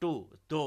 2 2,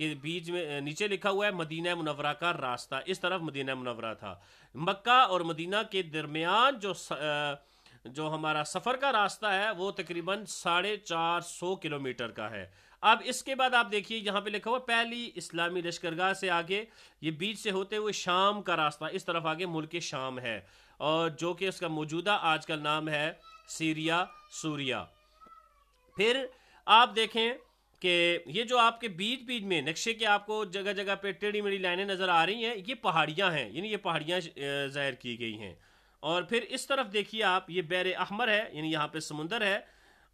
کہ بیچ میں نیچے لکھا ہوا ہے مدینہ منورہ کا راستہ، اس طرف مدینہ منورہ تھا۔ مکہ اور مدینہ کے درمیان جو ہمارا سفر کا راستہ ہے وہ تقریباً 450 کلومیٹر کا ہے۔ اب اس کے بعد آپ دیکھیے یہاں پہ لکھا ہوا پہلی اسلامی لشکرگاہ سے آگے یہ بیچ سے ہوتے ہوئے شام کا راستہ، اس طرف آگے ملک شام ہے، اور جو کہ اس کا موجودہ آج کا نام ہے سیریا، سوریا۔ پھر آپ دیکھیں کہ یہ جو آپ کے بیچ بیچ میں نقشے کے آپ کو جگہ جگہ پہ ٹیڑھی میڑھی لائنیں نظر آ رہی ہیں، یہ پہاڑیاں ہیں، یعنی یہ پہاڑیاں ظاہر کی گئی ہیں۔ اور پھر اس طرف دیکھیے آپ، یہ بحر احمر ہے، یعنی یہاں پہ سمندر ہے،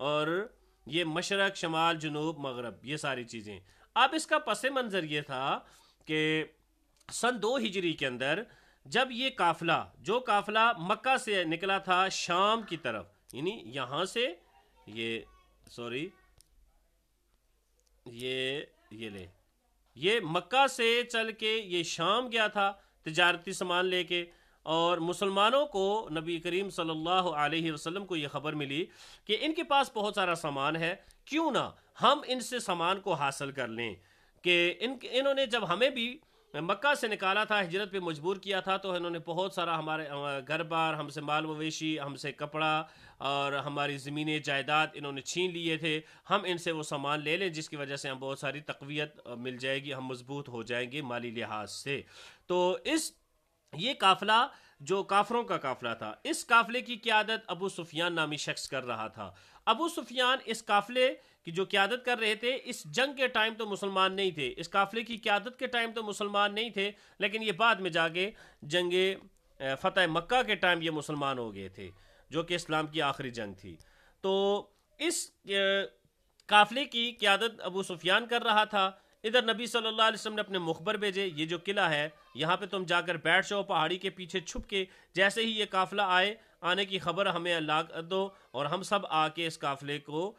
اور یہ مشرق، شمال، جنوب، مغرب، یہ ساری چیزیں۔ اب اس کا پس منظر یہ تھا کہ سن 2 ہجری کے اندر جب یہ قافلہ، جو قافلہ مکہ سے نکلا تھا شام کی طرف، یعنی یہاں سے یہ مکہ سے چل کے یہ شام گیا تھا تجارتی سامان لے کے، اور مسلمانوں کو نبی کریم صلی اللہ علیہ وسلم کو یہ خبر ملی کہ ان کے پاس بہت سارا سامان ہے، کیوں نہ ہم ان سے سامان کو حاصل کر لیں۔ کہ انہوں نے جب ہمیں بھی مکہ سے نکالا تھا، ہجرت پہ مجبور کیا تھا، تو انہوں نے بہت سارا ہمارے گھر بار، ہم سے مال مویشی، ہم سے کپڑا اور ہماری زمینیں جائیداد انہوں نے چھین لیے تھے، ہم ان سے وہ سامان لے لیں جس کی وجہ سے ہم بہت ساری تقویت مل جائے گی، ہم مضبوط ہو جائیں گے مالی لحاظ سے۔ تو یہ قافلہ جو کافروں کا قافلہ تھا، اس قافلے کی قیادت ابو سفیان نامی شخص کر رہا تھا۔ ابو سفیان اس قافلے کی جو قیادت کر رہے تھے، اس جنگ کے ٹائم تو مسلمان نہیں تھے، اس قافلے کی قیادت کے ٹائم تو مسلمان نہیں تھے، لیکن یہ بعد میں جا کے جنگ فتح مکہ کے ٹائم یہ مسلمان ہو گئے تھے، جو کہ اسلام کی آخری جنگ تھی۔ تو اس قافلے کی قیادت ابو سفیان کر رہا تھا۔ ادھر نبی صلی اللہ علیہ وسلم نے اپنے مخبر بھیجے، یہ جو قلعہ ہے یہاں پہ تم جا کر بیٹھ جاؤ پہاڑی کے پیچھے چھپ کے، جیسے ہی یہ قافلہ آنے کی خبر ہمیں اللہ دو، اور ہم سب آ کے اس قافلے کو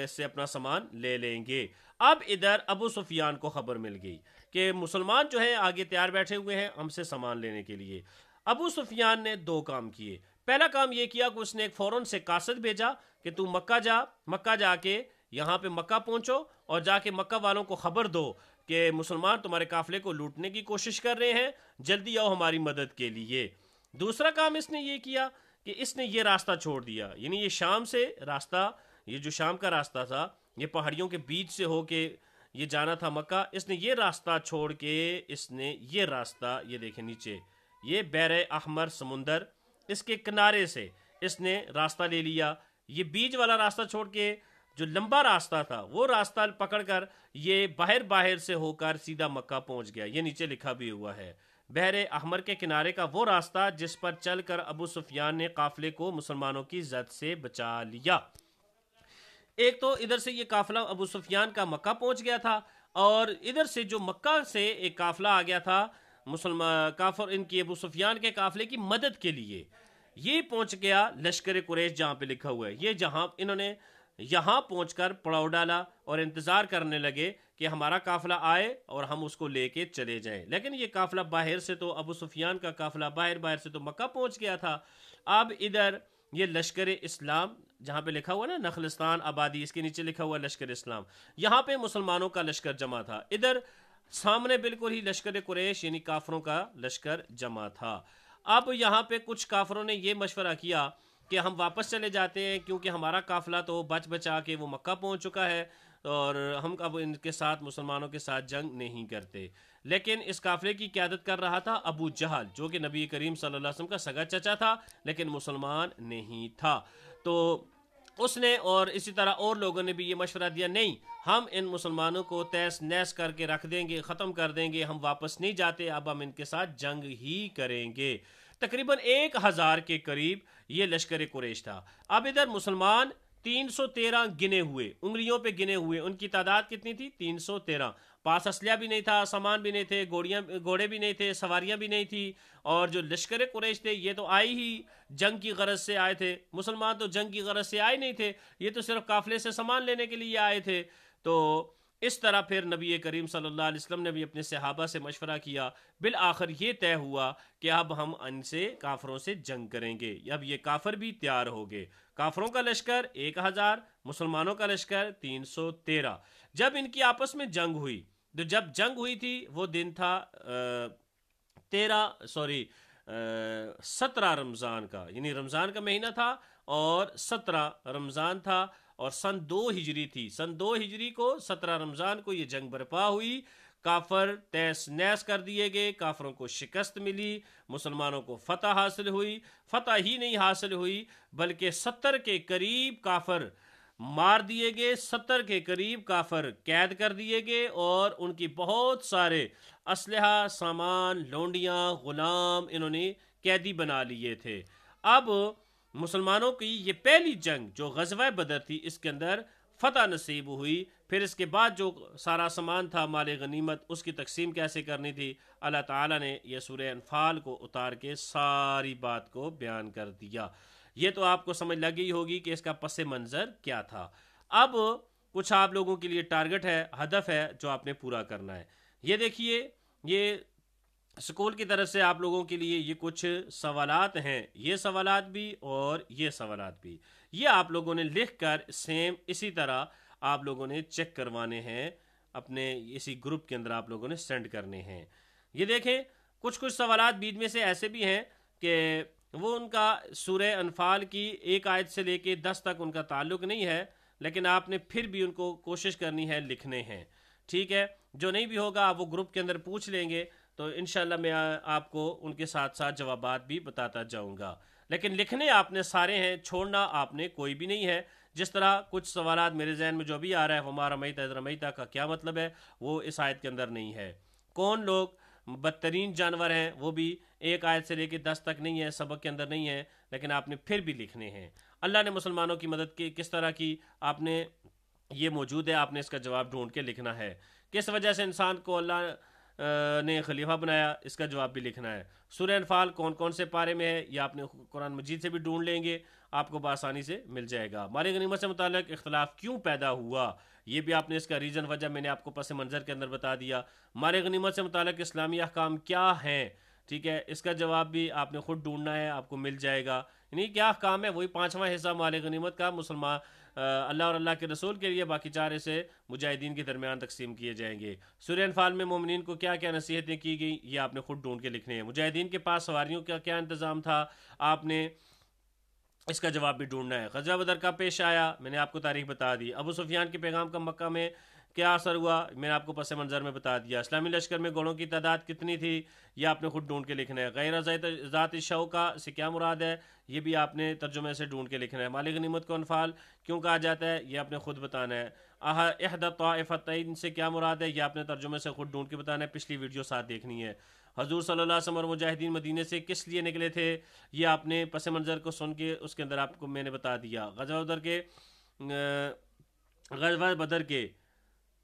سے اپنا سامان لے لیں گے۔ اب ادھر ابو سفیان کو خبر مل گئی کہ مسلمان جو ہیں آگے تیار بیٹھے ہوئے ہیں ہم سے سامان لینے کے لیے۔ ابو سفیان نے 2 کام کیے۔ پہلا کام یہ کیا کہ اس نے ایک فوراً سے قاصد بھیجا کہ تم مکہ جا کے یہاں پہ مکہ پہنچو اور جا کے مکہ والوں کو خبر دو کہ مسلمان تمہارے قافلے کو لوٹنے کی کوشش کر رہے ہیں، جلدی آؤ ہماری مدد کے لیے۔ دوسرا کام اس نے یہ کیا کہ اس نے یہ راستہ چھوڑ دیا، یعنی یہ شام سے راستہ، یہ جو شام کا راستہ تھا، یہ پہاڑیوں کے بیچ سے ہو کے یہ جانا تھا مکہ، اس نے یہ راستہ چھوڑ کے اس نے یہ راستہ، یہ دیکھیں نیچے یہ بحر احمر سمندر، اس کے کنارے سے اس نے راستہ لے لیا۔ یہ بیچ والا راستہ چھوڑ کے جو لمبا راستہ تھا وہ راستہ پکڑ کر یہ باہر سے ہو کر سیدھا مکہ پہنچ گیا۔ یہ نیچے لکھا بھی ہوا ہے بحر احمر کے کنارے کا وہ راستہ جس پر چل کر ابو سفیان نے قافلے کو مسلمانوں کی زد سے بچا لیا۔ ایک تو ادھر سے یہ قافلہ ابو سفیان کا مکہ پہنچ گیا تھا، اور ادھر سے جو مکہ سے ایک قافلہ آ گیا تھا کافر ان کی ابو سفیان کے قافلے کی مدد کے لیے، یہ پہنچ گیا لشکر قریش جہاں پہ لکھا ہوا ہے۔ یہ جہاں انہوں نے یہاں پہنچ کر پڑاؤ ڈالا اور انتظار کرنے لگے کہ ہمارا قافلہ آئے اور ہم اس کو لے کے چلے جائیں، لیکن یہ قافلہ باہر سے تو ابو سفیان کا قافلہ باہر سے تو مکہ پہنچ گیا تھا۔ اب ادھر یہ لشکر اسلام جہاں پہ لکھا ہوا نا نخلستان آبادی، اس کے نیچے لکھا ہوا لشکر اسلام، یہاں پہ مسلمانوں کا لشکر جمع تھا، ادھر سامنے بالکل ہی لشکر قریش یعنی کافروں کا لشکر جمع تھا۔ اب یہاں پہ کچھ کافروں نے یہ مشورہ کیا کہ ہم واپس چلے جاتے ہیں، کیونکہ ہمارا قافلہ تو بچا کے وہ مکہ پہنچ چکا ہے اور ہم اب ان کے ساتھ مسلمانوں کے ساتھ جنگ نہیں کرتے۔ لیکن اس قافلے کی قیادت کر رہا تھا ابو جہل، جو کہ نبی کریم صلی اللہ علیہ وسلم کا سگا چچا تھا لیکن مسلمان نہیں تھا۔ تو اس نے اور اسی طرح اور لوگوں نے بھی یہ مشورہ دیا، نہیں ہم ان مسلمانوں کو تیس نیس کر کے رکھ دیں گے، ختم کر دیں گے، ہم واپس نہیں جاتے، اب ہم ان کے ساتھ جنگ ہی کریں گے۔ تقریباً 1000 کے قریب یہ لشکر قریش تھا۔ اب ادھر مسلمان 313 گنے ہوئے، انگلیوں پہ گنے ہوئے، ان کی تعداد کتنی تھی؟ 313۔ پاس اسلحہ بھی نہیں تھا، سامان بھی نہیں تھے، گھوڑے بھی نہیں تھے، سواریاں بھی نہیں تھی، اور جو لشکر قریش تھے یہ تو آئے ہی جنگ کی غرض سے آئے تھے، مسلمان تو جنگ کی غرض سے آئے نہیں تھے، یہ تو صرف قافلے سے سامان لینے کے لیے آئے تھے۔ تو اس طرح پھر نبی کریم صلی اللہ علیہ وسلم نے بھی اپنے صحابہ سے مشورہ کیا، بالآخر یہ طے ہوا کہ اب ہم ان سے کافروں سے جنگ کریں گے۔ اب یہ کافر بھی تیار ہو گئے، کافروں کا لشکر 1000، مسلمانوں کا لشکر 313۔ جب ان کی آپس میں جنگ ہوئی تو جب جنگ ہوئی تھی وہ دن تھا 17 رمضان کا، یعنی رمضان کا مہینہ تھا اور 17 رمضان تھا، اور سن 2 ہجری تھی۔ سن 2 ہجری کو 17 رمضان کو یہ جنگ برپا ہوئی، کافر تیس نیس کر دیے گئے، کافروں کو شکست ملی، مسلمانوں کو فتح حاصل ہوئی۔ فتح ہی نہیں حاصل ہوئی بلکہ 70 کے قریب کافر مار دیے گئے، 70 کے قریب کافر قید کر دیے گئے، اور ان کی بہت سارے اسلحہ، سامان، لونڈیاں، غلام انہوں نے قیدی بنا لیے تھے۔ اب مسلمانوں کی یہ پہلی جنگ جو غزوہ بدر تھی، اس کے اندر فتح نصیب ہوئی۔ پھر اس کے بعد جو سارا سامان تھا مال غنیمت، اس کی تقسیم کیسے کرنی تھی، اللہ تعالیٰ نے یہ سورہ انفال کو اتار کے ساری بات کو بیان کر دیا۔ یہ تو آپ کو سمجھ لگ گئی ہوگی کہ اس کا پس منظر کیا تھا۔ اب کچھ آپ لوگوں کے لیے ٹارگٹ ہے، ہدف ہے جو آپ نے پورا کرنا ہے۔ یہ دیکھیے، یہ اسکول کی طرف سے آپ لوگوں کے لیے یہ کچھ سوالات ہیں، یہ سوالات بھی اور یہ سوالات بھی، یہ آپ لوگوں نے لکھ کر سیم اسی طرح آپ لوگوں نے چیک کروانے ہیں، اپنے اسی گروپ کے اندر آپ لوگوں نے سینڈ کرنے ہیں۔ یہ دیکھیں، کچھ سوالات بیچ میں سے ایسے بھی ہیں کہ وہ ان کا سورہ انفال کی 1 آیت سے لے کے 10 تک ان کا تعلق نہیں ہے، لیکن آپ نے پھر بھی ان کو کوشش کرنی ہے، لکھنے ہیں، ٹھیک ہے۔ جو نہیں بھی ہوگا آپ وہ گروپ کے اندر پوچھ لیں گے، تو انشاءاللہ میں آپ کو ان کے ساتھ ساتھ جوابات بھی بتاتا جاؤں گا، لیکن لکھنے آپ نے سارے ہیں، چھوڑنا آپ نے کوئی بھی نہیں ہے۔ جس طرح کچھ سوالات میرے ذہن میں جو بھی آ رہا ہے، وما رمیت اذ رمیت کا کیا مطلب ہے، وہ اس آیت کے اندر نہیں ہے۔ کون لوگ بدترین جانور ہیں، وہ بھی 1 آیت سے لے کے 10 تک نہیں ہے، سبق کے اندر نہیں ہے، لیکن آپ نے پھر بھی لکھنے ہیں۔ اللہ نے مسلمانوں کی مدد کی کس طرح کی، آپ نے یہ موجود ہے، آپ نے اس کا جواب ڈھونڈ کے لکھنا ہے۔ کس وجہ سے انسان کو اللہ نے خلیفہ بنایا، اس کا جواب بھی لکھنا ہے۔ سورہ انفال کون کون سے پارے میں ہے، یہ آپ نے قرآن مجید سے بھی ڈھونڈ لیں گے، آپ کو بآسانی سے مل جائے گا۔ مال غنیمت سے متعلق اختلاف کیوں پیدا ہوا، یہ بھی آپ نے اس کا ریزن وجہ میں نے آپ کو پس منظر کے اندر بتا دیا۔ مال غنیمت سے متعلق اسلامی احکام کیا ہیں، ٹھیک ہے، اس کا جواب بھی آپ نے خود ڈھونڈنا ہے، آپ کو مل جائے گا۔ یعنی کیا احکام ہے، وہی 5واں حصہ مال غنیمت کا مسلمان اللہ اور اللہ کے رسول کے لیے، باقی 4 حصے مجاہدین کے درمیان تقسیم کیے جائیں گے۔ سورہ انفال میں مومنین کو کیا کیا نصیحتیں کی گئی، یہ آپ نے خود ڈھونڈ کے لکھنے ہیں۔ مجاہدین کے پاس سواریوں کا کیا انتظام تھا، آپ نے اس کا جواب بھی ڈھونڈنا ہے۔ غزوہ بدر کا پیش آیا، میں نے آپ کو تاریخ بتا دی۔ ابو سفیان کے پیغام کا مکہ میں کیا اثر ہوا، میں نے آپ کو پس منظر میں بتا دیا۔ اسلامی لشکر میں گھوڑوں کی تعداد کتنی تھی، یہ آپ نے خود ڈھونڈ کے لکھنا ہے۔ غیر ذات شوکا سے کیا مراد ہے، یہ بھی آپ نے ترجمے سے ڈھونڈ کے لکھنا ہے۔ مال غنیمت کو انفال کیوں کہا جاتا ہے، یہ آپ نے خود بتانا ہے۔ احد الطائفتین سے کیا مراد ہے، یہ آپ نے ترجمے سے خود ڈھونڈ کے بتانا ہے، پچھلی ویڈیو ساتھ دیکھنی ہے۔ حضور صلی اللہ علیہ وسلم اور مجاہدین مدینے سے کس لیے نکلے تھے، یہ آپ نے پس منظر کو سن کے اس کے اندر آپ کو میں نے بتا دیا۔ غزوہ بدر کے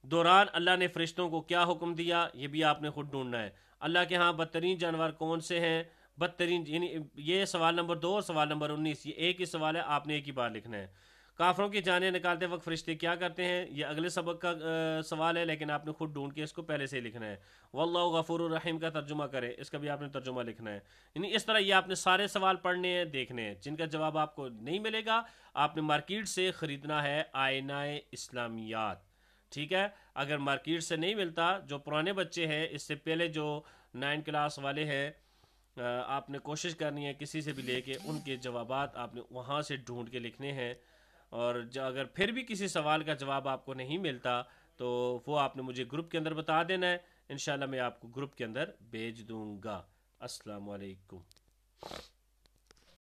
دوران اللہ نے فرشتوں کو کیا حکم دیا، یہ بھی آپ نے خود ڈھونڈنا ہے۔ اللہ کے ہاں بدترین جانور کون سے ہیں، بدترین، یعنی یہ سوال نمبر 2 اور سوال نمبر 19، یہ ایک ہی سوال ہے، آپ نے ایک ہی بار لکھنا ہے۔ کافروں کی جانیں نکالتے وقت فرشتے کیا کرتے ہیں، یہ اگلے سبق کا سوال ہے، لیکن آپ نے خود ڈھونڈ کے اس کو پہلے سے لکھنا ہے۔ واللہ غفور الرحیم کا ترجمہ کرے، اس کا بھی آپ نے ترجمہ لکھنا ہے۔ یعنی اس طرح یہ آپ نے سارے سوال پڑھنے ہیں، دیکھنے ہیں، جن کا جواب آپ کو نہیں ملے گا آپ نے مارکیٹ سے خریدنا ہے آئینہ اسلامیات، ٹھیک ہے۔ اگر مارکیٹ سے نہیں ملتا، جو پرانے بچے ہیں، اس سے پہلے جو 9 کلاس والے ہیں، آپ نے کوشش کرنی ہے کسی سے بھی لے کے ان کے جوابات آپ نے وہاں سے ڈھونڈ کے لکھنے ہیں، اور اگر پھر بھی کسی سوال کا جواب آپ کو نہیں ملتا تو وہ آپ نے مجھے گروپ کے اندر بتا دینا ہے، انشاءاللہ میں آپ کو گروپ کے اندر بھیج دوں گا۔ السلام علیکم۔